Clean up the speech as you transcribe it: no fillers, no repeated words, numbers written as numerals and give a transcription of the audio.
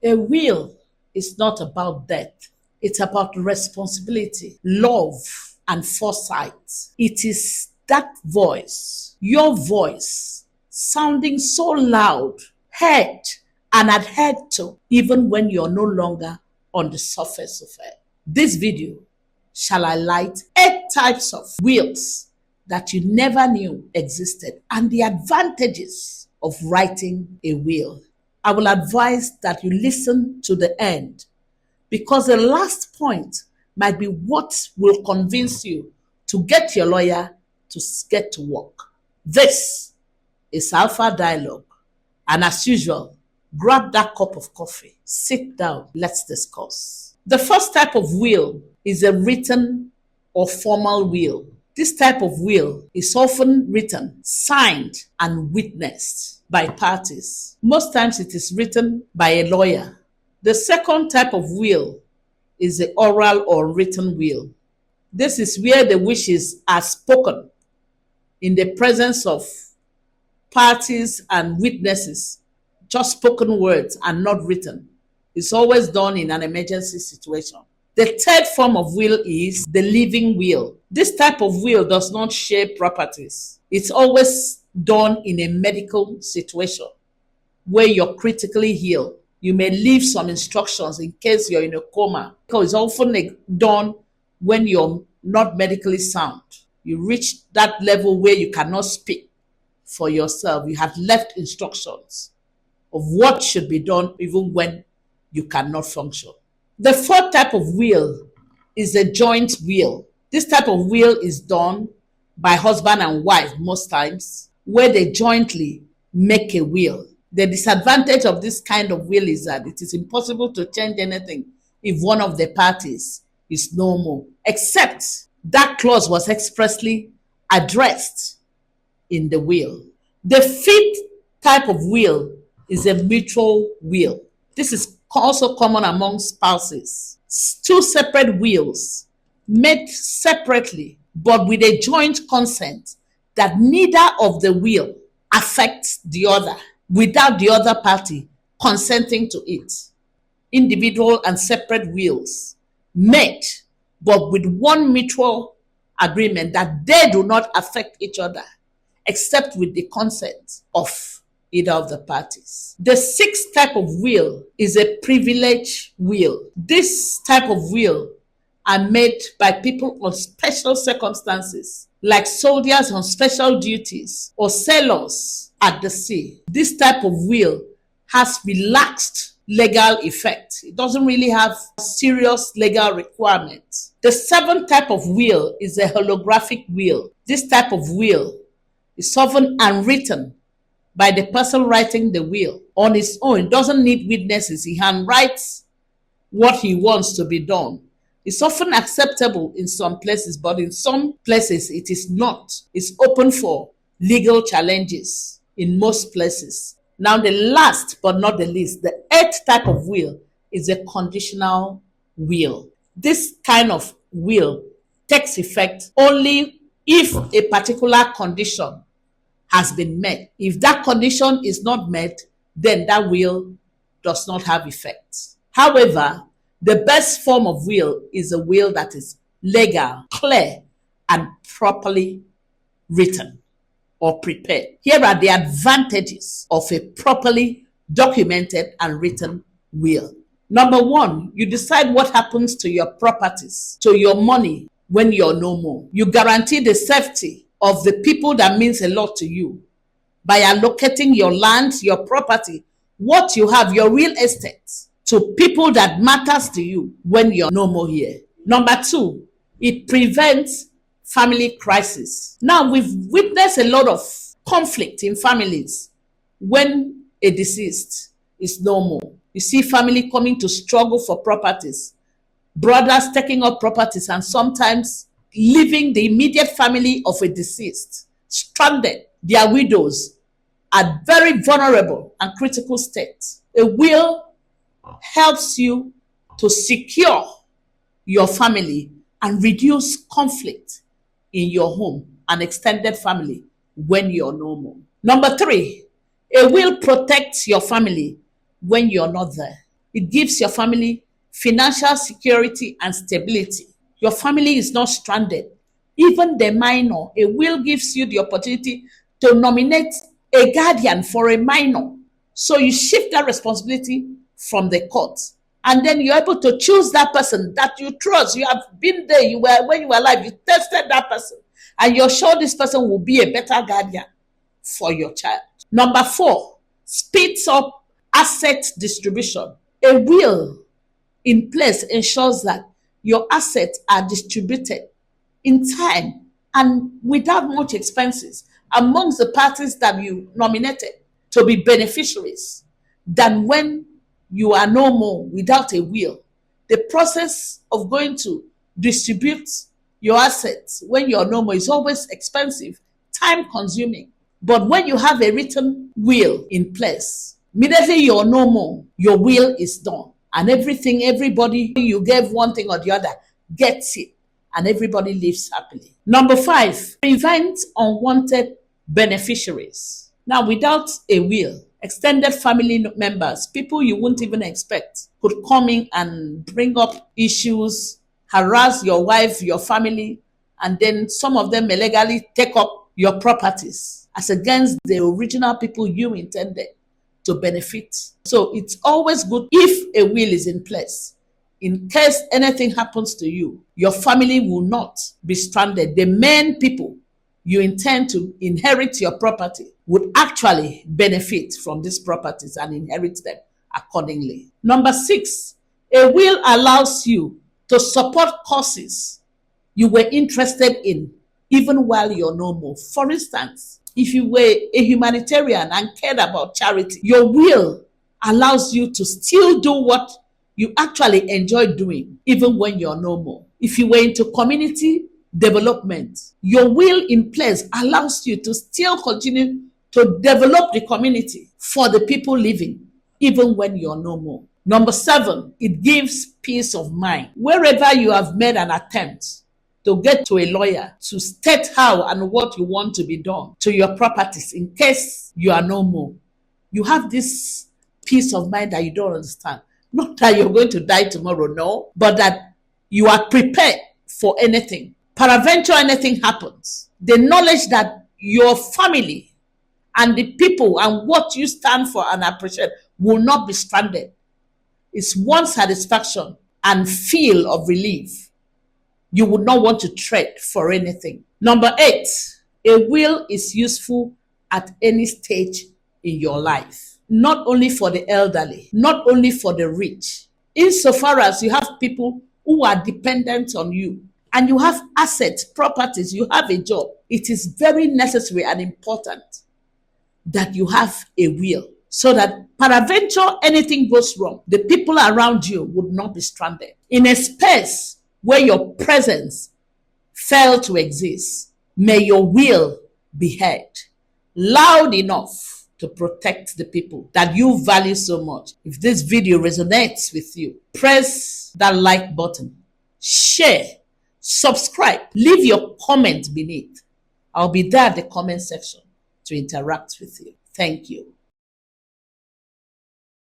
A will is not about death. It's about responsibility, love, and foresight. It is that voice, your voice, sounding so loud, heard and adhered to, even when you're no longer on the surface of it. This video shall highlight 8 types of wills that you never knew existed and the advantages of writing a will. I will advise that you listen to the end because the last point might be what will convince you to get your lawyer to get to work. This is Alpha Dialogue, and as usual, grab that cup of coffee, sit down, let's discuss. The first type of will is a written or formal will. This type of will is often written, signed, and witnessed by parties. Most times it is written by a lawyer. The second type of will is the oral or written will. This is where the wishes are spoken in the presence of parties and witnesses, just spoken words and not written. It's always done in an emergency situation. The third form of will is the living will. This type of will does not share properties. It's always done in a medical situation where you're critically ill. You may leave some instructions in case you're in a coma. Because it's often done when you're not medically sound. You reach that level where you cannot speak for yourself. You have left instructions of what should be done even when you cannot function. The fourth type of will is a joint will. This type of will is done by husband and wife most times, where they jointly make a will. The disadvantage of this kind of will is that it is impossible to change anything if one of the parties is no more, except that clause was expressly addressed in the will. The fifth type of will is a mutual will. This is also common among spouses. 2 separate wills made separately but with a joint consent that neither of the will affects the other without the other party consenting to it. Individual and separate wills made but with one mutual agreement that they do not affect each other except with the consent of either of the parties. The sixth type of will is a privilege will. This type of will are made by people on special circumstances, like soldiers on special duties or sailors at the sea. This type of will has relaxed legal effect. It doesn't really have serious legal requirements. The seventh type of will is a holographic will. This type of will is often unwritten by the person writing the will on his own. It doesn't need witnesses. He handwrites what he wants to be done. It's often acceptable in some places, but in some places it is not. It's open for legal challenges in most places. Now, the last but not the least, the eighth type of will is a conditional will. This kind of will takes effect only if a particular condition has been met. If that condition is not met, then that will does not have effect. However, the best form of will is a will that is legal, clear, and properly written or prepared. Here are the advantages of a properly documented and written will. Number one, you decide what happens to your properties, to your money when you're no more. You guarantee the safety of the people that means a lot to you by allocating your land, your property, what you have, your real estate, to people that matters to you when you're no more here. Number two, it prevents family crisis. Now, we've witnessed a lot of conflict in families when a deceased is no more. You see family coming to struggle for properties, brothers taking up properties, and sometimes leaving the immediate family of a deceased stranded, their widows, at very vulnerable and critical state. A will helps you to secure your family and reduce conflict in your home and extended family when you're no more. Number three, a will protects your family when you're not there. It gives your family financial security and stability. Your family is not stranded. Even the minor, a will gives you the opportunity to nominate a guardian for a minor. So you shift that responsibility from the court. And then you're able to choose that person that you trust. You have been there. When you were alive, you tested that person. And you're sure this person will be a better guardian for your child. Number 4, speeds up asset distribution. A will in place ensures that your assets are distributed in time and without much expenses amongst the parties that you nominated to be beneficiaries than when you are no more without a will. The process of going to distribute your assets when you're no more is always expensive, time consuming. But when you have a written will in place, immediately you're no more, your will is done. And everybody you gave one thing or the other gets it. And everybody lives happily. Number 5, prevent unwanted beneficiaries. Now, without a will, extended family members, people you wouldn't even expect, could come in and bring up issues, harass your wife, your family, and then some of them illegally take up your properties as against the original people you intended to benefit. So it's always good if a will is in place. In case anything happens to you, your family will not be stranded. The main people you intend to inherit your property would actually benefit from these properties and inherit them accordingly. Number 6, a will allows you to support causes you were interested in even while you're no more. For instance, if you were a humanitarian and cared about charity, your will allows you to still do what you actually enjoy doing even when you're no more. If you were into community development, your will in place allows you to still continue to develop the community for the people living even when you're no more. Number 7, it gives peace of mind. Wherever you have made an attempt to get to a lawyer to state how and what you want to be done to your properties in case you are no more, you have this peace of mind that you don't understand. Not that you're going to die tomorrow, no, but that you are prepared for anything. Peradventure anything happens, the knowledge that your family and the people and what you stand for and appreciate will not be stranded is one satisfaction and feel of relief. You would not want to trade for anything. Number 8, a will is useful at any stage in your life. Not only for the elderly, not only for the rich. Insofar as you have people who are dependent on you and you have assets, properties, you have a job, it is very necessary and important that you have a will so that peradventure anything goes wrong, the people around you would not be stranded. In a space where your presence failed to exist, may your will be heard loud enough to protect the people that you value so much. If this video resonates with you, press that like button, share, subscribe, leave your comment beneath. I'll be there at the comment section to interact with you. Thank you.